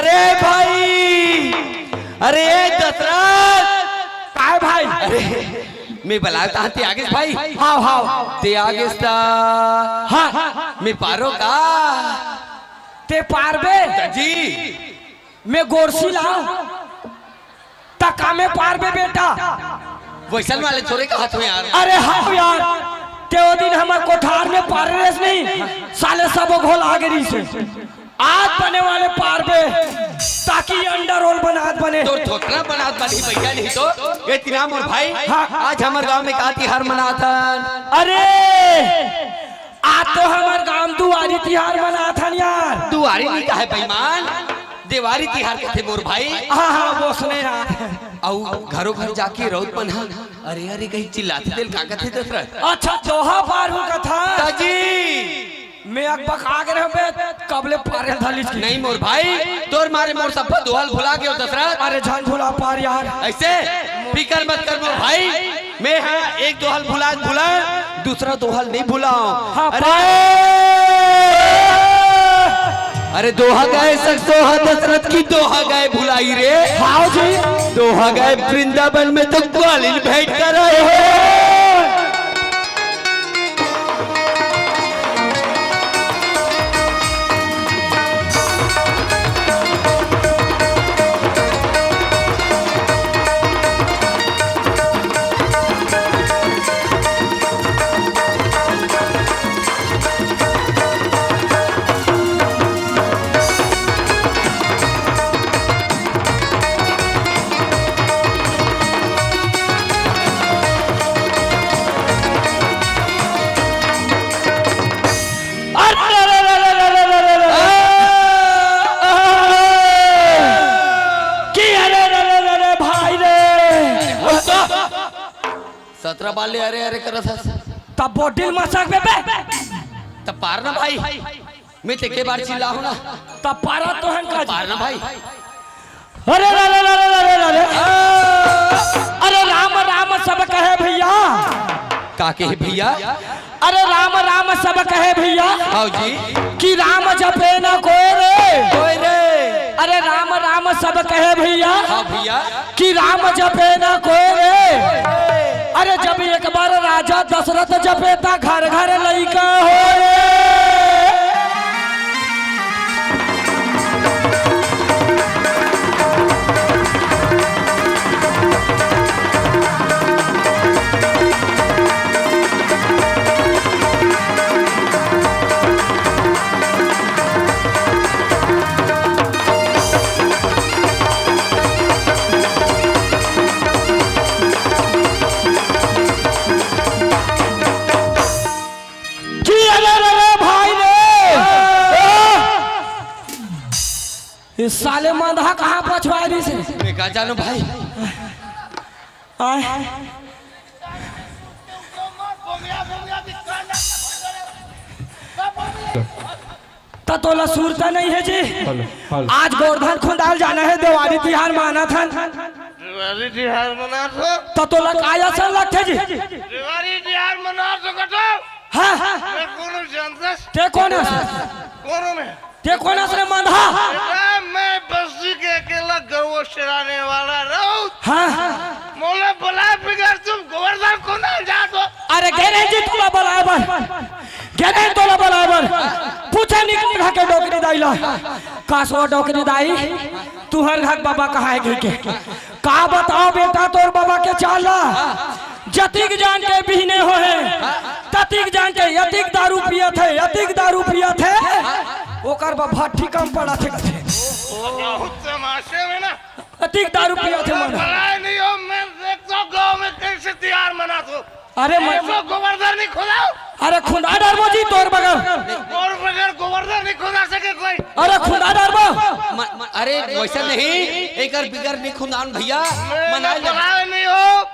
अरे भाई, अरे दशरथ काय भाई? अरे मी बोलावता ते आगेच भाई. हाव हाव ते आगेच ता हा मी पारो का ते पारबे जी मैं गोरसी लाऊं तका में पारबे बेटा. वैसल वाले छोरे का हाथ में यार. अरे हाँ यार ते वो दिन हमारे कोठार में पार रेस नहीं साले सब घोल आगरी से आज बने वाले पार पे ताकि अंडर रोल बनात बने. तो ठोकरा बनात बनी भैया नहीं तो ये तिनाम और भाई हाँ. आज हमारे गांव में का तिहार मनाता. अरे आज तो हमारे गांव दुआरी तिहार मना था यार. दुआरी नहीं का है बेईमान, देवारी तिहार कहते मोर भाई. हाँ हाँ वो सुने यार. औ घरों घर जाके रौद बना. अरे अरे कहीं चिल्लाते दिल का कहते दशरथ. अच्छा दोहा पार हो का था जी मैं अकबक आगे रहे कबले पारे थाली नहीं मोर भाई, तोर मारे मोर सब दोहल भुला गयो दशरथ. अरे झन भुला पार यार. ऐसे फिकर मत कर मोर भाई, मैं हाँ एक दोहल भुला दूसरा दोहल नहीं भुलाऊं. हाँ, अरे दोहा गए सच दोहा दशरथ की दोहा गए भुलाई रे. हाँ जी दोहा गए वृंदावन में तो ग्वालिन भेंट कर रहे हो. सत्रह बाले अरे अरे करत हस तब बोटिल मसाक बेबे तब पार ना भाई, मैं ते के बार चिल्ला हूं ना तब पारा तो हम का पार ना भाई. अरे अरे अरे राम राम सब कहे भैया. का के भैया? अरे राम राम सब कहे भैया. हाँ जी कि राम जपे ना कोई रे. अरे राम राम सब कहे भैया. हाँ भैया कि राम जपे ना कोई रे. अरे जब एक बार राजा दशरथ जपे ता घर घर लइका हो. इस साले मंधा कहाँ पछवारी से मैं का जानू भाई. आए तोला सूरता नहीं है जी. आज गोवर्धन खुंडाल जाना है देवारी तिहार माना था. दिवाली तिहार मना तो तोला काया सन लगते जी. दिवाली तिहार मना तो कटो. हाँ मैं कौन जानता ते कौन है कौन मैं ते कौन है मंधा. मैं बस्ती के अकेला गौ चराने वाला रहूं. हाँ मोले बुला बिगड़ तुम गोवर्धन को ना जा दो. अरे गहरे जी तोला बराबर गहरे तोला बराबर पूछे निकल के डोकरी दाईला कासवा डोकरी दाई तू हर घर बाबा कहाँ है के का बताओ बेटा तोर बाबा के चाला जतिक जान के बिहने हो है ततिक जान के यतिक दारू पियत है यतिक दारू पियत है ओकर बा भट्टी कम पड़ा थे बहुत तमाशे में ना यतिक दारू पियत है मन भलाई नहीं हो. मैं देखता गांव में कैसे तिहार मना तो. अरे तो गोवर्धन नहीं खुदा. अरे खुदा डरबो जी तोर बगल और बगैर गोवर्धन नहीं खुदा सके कोई. अरे खुदा डरबो. अरे वैसा नहीं एक बिगर नहीं खुदान भैया मना भलाई नहीं हो.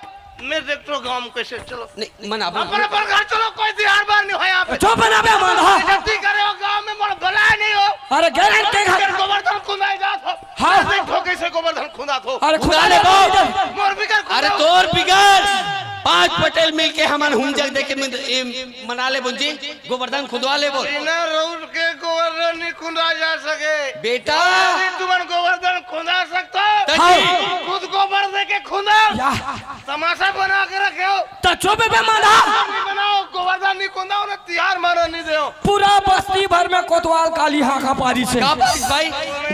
मैं देखता हूँ गांव में कैसे. चलो नहीं मना अपने पर घर चलो. कोई तिहार बार नहीं हो यहाँ पे. जो बनाबे मंधा जल्दी करे हो गांव में मोर भलाई नहीं हो. अरे गहरे के घर गोवर्धन खुदा जात हो. हाँ. देखो कैसे गोवर्धन खुदा हो. अरे खुदा ने कहो मोर बिगड़ अरे तोर बिगर 5 पटेल मिल के हमार हुम जग दे के मना ले बुंजी गोवर्धन खुदवा ले बोल बिना रोड के गोवर्धन नहीं खुदा जा सके बेटा तुम गोवर्धन खुदा सकते खुद गोबर दे के खुदा तमाशा बना के रखे हो तो चुप बे माना नहीं बनाओ गोवर्धन नहीं खुदा उन्हें तिहार मानो नहीं दे पूरा बस्ती भर में कोतवाल काली हाका पारी से भाई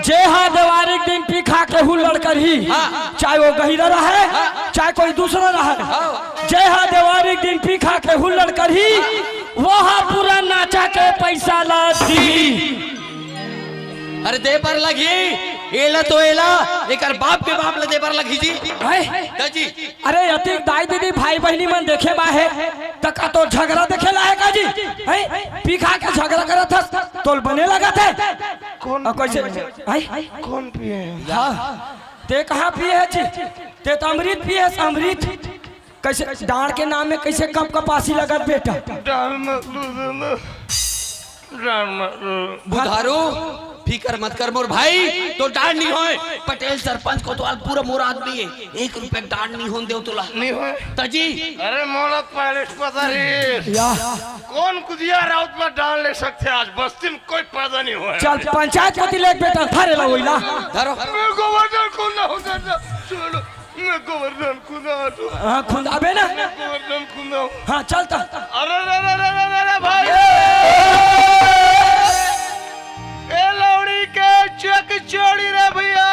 जे हाँ दिवाली के दिन पी खा के हुल्लड़ कर ही चाहे वो गहिरा रहे चाहे कोई दूसरा रहे जे हाँ दिवाली के दिन पी खा के हुल्लड़ कर ही वहाँ पूरा नाचा के पैसा ला दी अरे दे पर लगी एला तो एला एक बाप के बाप ले पर लगी जी जी अरे अति दाई दीदी भाई बहनी मन देखे बा है तका तो झगड़ा देखे ला है का जी पी खा के झगड़ा करत था तोल बने लगा थे कौन कैसे कौन पिए ते कहाँ पिए है जी ते तो अमृत पिए है अमृत कैसे डांड के नाम में कैसे कप कपासी लगत बेटा बुधारू फिकर मत कर मोर भाई तो डांड नहीं होए पटेल सरपंच को तो आज पूरा मोर आदमी है 1 रुपए डांड नहीं होन दे तुला नहीं होए तजी अरे मोला पहले पता नहीं कौन कुदिया राउत में डाल ले सकते आज बस्ती में कोई पैदा नहीं हुआ चल पंचायत पति ले बेटा थारे ला होइला धरो मैं गोवर्धन खुदा होता चलो मैं गोवर्धन खुदा हूं हां खुदा बे ना गोवर्धन खुदा हां चलता अरे भाई ए लौड़ी के चक चोड़ी रे भैया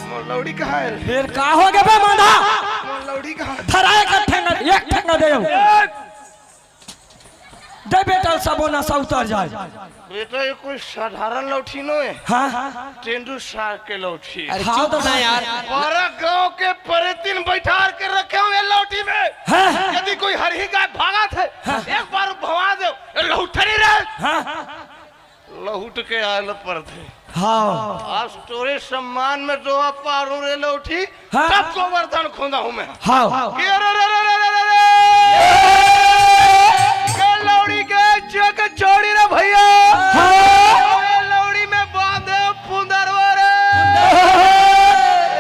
मोर लौड़ी कहां है फिर का हो गया बे मांधा मोर लौड़ी कहां थराए का ठेंगा एक ठेंगा दे दे बेटा सबोना सा उतर जाए बेटा ये कोई साधारण लौठी नो है हां तेंदु सार के लौठी अरे चुप ना यार पूरा गांव के परे दिन बैठा के रखे हूं ये लौठी में यदि कोई हरही गाय भागा थे एक बार भवा दो ये लौठरी रहे लहुट के आल पर थे हाँ आज तोरे सम्मान में जो पारू रे लौठी तब गोवर्धन खुदा हूं मैं हाँ लौड़ी के चक छोड़ी रे भैया लौड़ी में बांधे पुंदरवा रे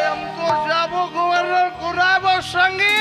हम तो जाबो गोवर्धन कुराबो संगी